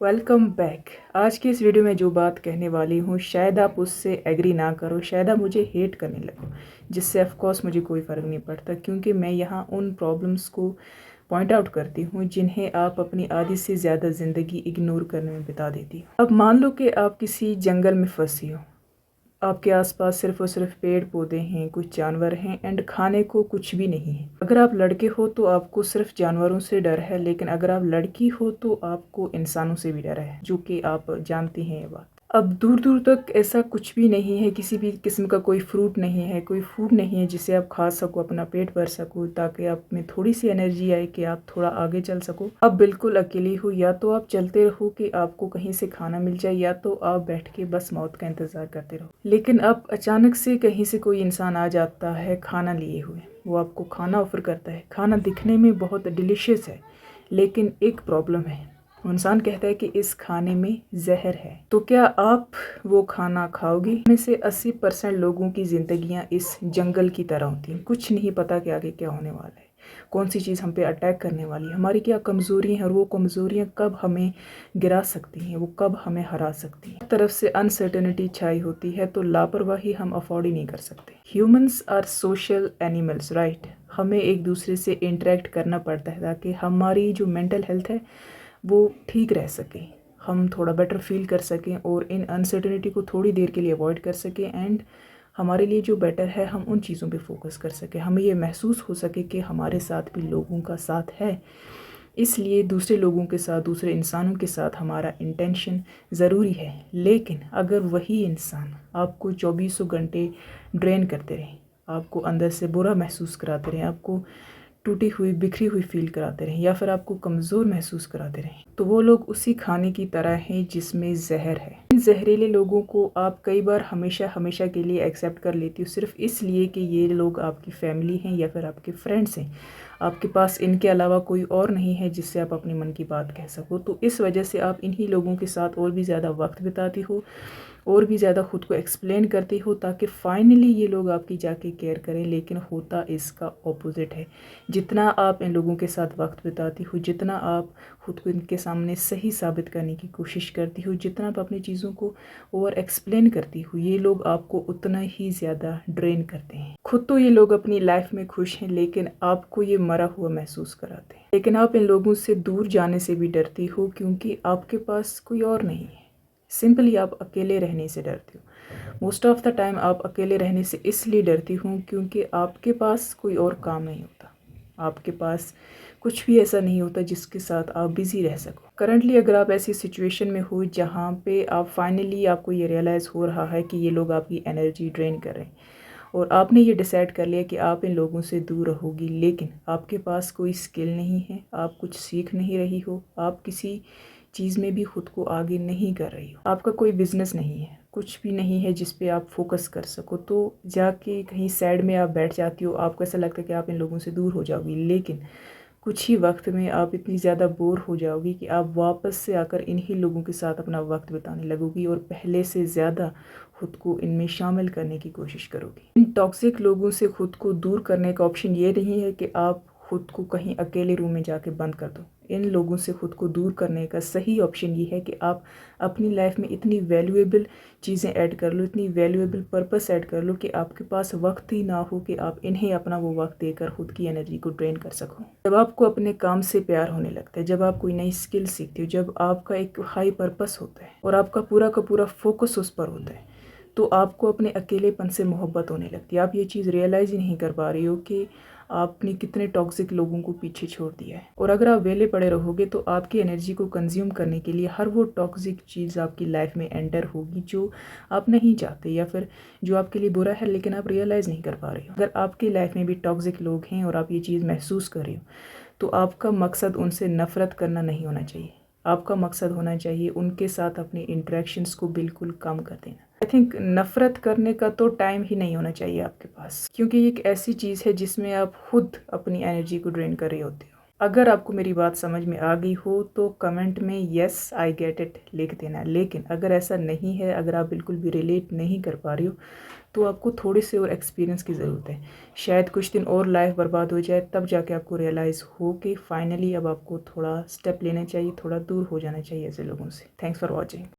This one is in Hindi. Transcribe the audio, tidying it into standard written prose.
Welcome back. आज की इस वीडियो में जो बात कहने वाली हूँ शायद आप उससे एग्री ना करो, शायद आप मुझे हेट करने लगो, जिससे ऑफ कोर्स मुझे कोई फ़र्क नहीं पड़ता, क्योंकि मैं यहाँ उन प्रॉब्लम्स को पॉइंट आउट करती हूँ जिन्हें आप अपनी आधी से ज़्यादा ज़िंदगी इग्नोर करने में बिता देती हो। अब मान लो कि आप किसी जंगल में फंसी हो, आपके आसपास सिर्फ और सिर्फ पेड़ पौधे हैं, कुछ जानवर हैं एंड खाने को कुछ भी नहीं है। अगर आप लड़के हो तो आपको सिर्फ जानवरों से डर है, लेकिन अगर आप लड़की हो तो आपको इंसानों से भी डर है, जो कि आप जानती हैं ये बात। अब दूर दूर तक ऐसा कुछ भी नहीं है, किसी भी किस्म का कोई फ्रूट नहीं है, कोई फूड नहीं है जिसे आप खा सको, अपना पेट भर सको, ताकि आप में थोड़ी सी एनर्जी आए कि आप थोड़ा आगे चल सको। आप बिल्कुल अकेली हो, या तो आप चलते रहो कि आपको कहीं से खाना मिल जाए, या तो आप बैठ के बस मौत का इंतज़ार करते रहो। लेकिन अब अचानक से कहीं से कोई इंसान आ जाता है खाना लिए हुए, वो आपको खाना ऑफ़र करता है। खाना दिखने में बहुत डिलीशियस है, लेकिन एक प्रॉब्लम है। वो इंसान कहता है कि इस खाने में जहर है। तो क्या आप वो खाना खाओगे? में से 80% लोगों की ज़िंदगियां इस जंगल की तरह होती हैं। कुछ नहीं पता कि आगे क्या होने वाला है, कौन सी चीज़ हम पे अटैक करने वाली है, हमारी क्या कमज़ोरियाँ हैं और वो कमज़ोरियाँ कब हमें गिरा सकती हैं, वो कब हमें हरा सकती हैं। तरफ से अनसर्टेनिटी छाई होती है, तो लापरवाही हम अफोर्ड ही नहीं कर सकते। Humans are social animals, right. हमें एक दूसरे से इंटरेक्ट करना पड़ता है ताकि हमारी जो मेंटल हेल्थ है वो ठीक रह सके, हम थोड़ा बेटर फील कर सकें और इन अनसर्टेनिटी को थोड़ी देर के लिए अवॉइड कर सकें एंड हमारे लिए जो बेटर है हम उन चीज़ों पे फोकस कर सकें। हमें ये महसूस हो सके कि हमारे साथ भी लोगों का साथ है, इसलिए दूसरे लोगों के साथ, दूसरे इंसानों के साथ हमारा इंटेंशन ज़रूरी है। लेकिन अगर वही इंसान आपको 24 घंटे ड्रेन करते रहें, आपको अंदर से बुरा महसूस कराते रहें, आपको टूटी हुई बिखरी हुई फील कराते रहें, या फिर आपको कमज़ोर महसूस कराते रहें, तो वो लोग उसी खाने की तरह हैं जिसमें जहर है। इन जहरीले लोगों को आप कई बार हमेशा हमेशा के लिए एक्सेप्ट कर लेती हो, सिर्फ इसलिए कि ये लोग आपकी फैमिली हैं या फिर आपके फ्रेंड्स हैं। आपके पास इनके अलावा कोई और नहीं है जिससे आप अपने मन की बात कह सको, तो इस वजह से आप इन्हीं लोगों के साथ और भी ज़्यादा वक्त बिताती हो और भी ज़्यादा खुद को एक्सप्लेन करती हो, ताकि फाइनली ये लोग आपकी जाके केयर करें। लेकिन होता इसका ऑपोजिट है। जितना आप इन लोगों के साथ वक्त बिताती हो, जितना आप खुद को इनके सामने सही साबित करने की कोशिश करती हो, जितना आप अपनी चीज़ों को ओवर एक्सप्लेन करती हो, ये लोग आपको उतना ही ज़्यादा ड्रेन करते हैं। खुद तो ये लोग अपनी लाइफ में खुश हैं, लेकिन आपको ये मरा हुआ महसूस कराते हैं। लेकिन आप इन लोगों से दूर जाने से भी डरती हो, क्योंकि आपके पास कोई और नहीं है। सिंपली आप अकेले रहने से डरती हो। मोस्ट ऑफ द टाइम आप अकेले रहने से इसलिए डरती हूँ क्योंकि आपके पास कोई और काम नहीं होता, आपके पास कुछ भी ऐसा नहीं होता जिसके साथ आप बिज़ी रह सको। करंटली अगर आप ऐसी सिचुएशन में हो जहाँ पे आप फाइनली आपको ये रियलाइज़ हो रहा है कि ये लोग आपकी एनर्जी ड्रेन कर रहे हैं और आपने ये डिसाइड कर लिया कि आप इन लोगों से दूर रहोगी, लेकिन आपके पास कोई स्किल नहीं है, आप कुछ सीख नहीं रही हो, आप किसी चीज़ में भी खुद को आगे नहीं कर रही हो, आपका कोई बिजनेस नहीं है, कुछ भी नहीं है जिस पे आप फोकस कर सको, तो जाके कहीं साइड में आप बैठ जाती हो। आपको ऐसा लगता है कि आप इन लोगों से दूर हो जाओगी, लेकिन कुछ ही वक्त में आप इतनी ज़्यादा बोर हो जाओगी कि आप वापस से आकर इन्हीं लोगों के साथ अपना वक्त बिताने लगोगी और पहले से ज़्यादा खुद को इनमें शामिल करने की कोशिश करोगी। इन टॉक्सिक लोगों से खुद को दूर करने का ऑप्शन ये नहीं है कि आप खुद को कहीं अकेले रूम में जाके बंद कर दो। इन लोगों से खुद को दूर करने का सही ऑप्शन ये है कि आप अपनी लाइफ में इतनी वैल्यूएबल चीज़ें ऐड कर लो, इतनी वैल्यूएबल पर्पस ऐड कर लो कि आपके पास वक्त ही ना हो कि आप इन्हें अपना वो वक्त देकर खुद की एनर्जी को ड्रेन कर सको। जब आपको अपने काम से प्यार होने लगता है, जब आप कोई नई स्किल सीखते हो, जब आपका एक हाई पर्पस होता है और आपका पूरा का पूरा फोकस उस पर होता है, तो आपको अपने अकेलेपन से मोहब्बत होने लगती है। आप ये चीज़ रियलाइज़ ही नहीं कर पा रही हो कि आपने कितने टॉक्सिक लोगों को पीछे छोड़ दिया है। और अगर आप वेले पड़े रहोगे तो आपकी एनर्जी को कंज्यूम करने के लिए हर वो टॉक्सिक चीज़ आपकी लाइफ में एंटर होगी जो आप नहीं चाहते, या फिर जो आपके लिए बुरा है लेकिन आप रियलाइज़ नहीं कर पा रहे हो। अगर आपकी लाइफ में भी टॉक्सिक लोग हैं और आप ये चीज़ महसूस कर रहे हो, तो आपका मकसद उनसे नफ़रत करना नहीं होना चाहिए। आपका मकसद होना चाहिए उनके साथ अपने इंटरेक्शंस को बिल्कुल कम कर देना। आई थिंक नफ़रत करने का तो टाइम ही नहीं होना चाहिए आपके पास, क्योंकि ये एक ऐसी चीज़ है जिसमें आप खुद अपनी एनर्जी को ड्रेन कर रहे होते हो। अगर आपको मेरी बात समझ में आ गई हो तो कमेंट में येस आई गेट इट लिख देना। लेकिन अगर ऐसा नहीं है, अगर आप बिल्कुल भी रिलेट नहीं कर पा रही हो, तो आपको थोड़े से और एक्सपीरियंस की ज़रूरत है। शायद कुछ दिन और लाइफ बर्बाद हो जाए, तब जाके आपको रियलाइज़ हो कि फाइनली अब आपको थोड़ा स्टेप लेना चाहिए, थोड़ा दूर हो जाना चाहिए ऐसे लोगों से। Thanks for watching.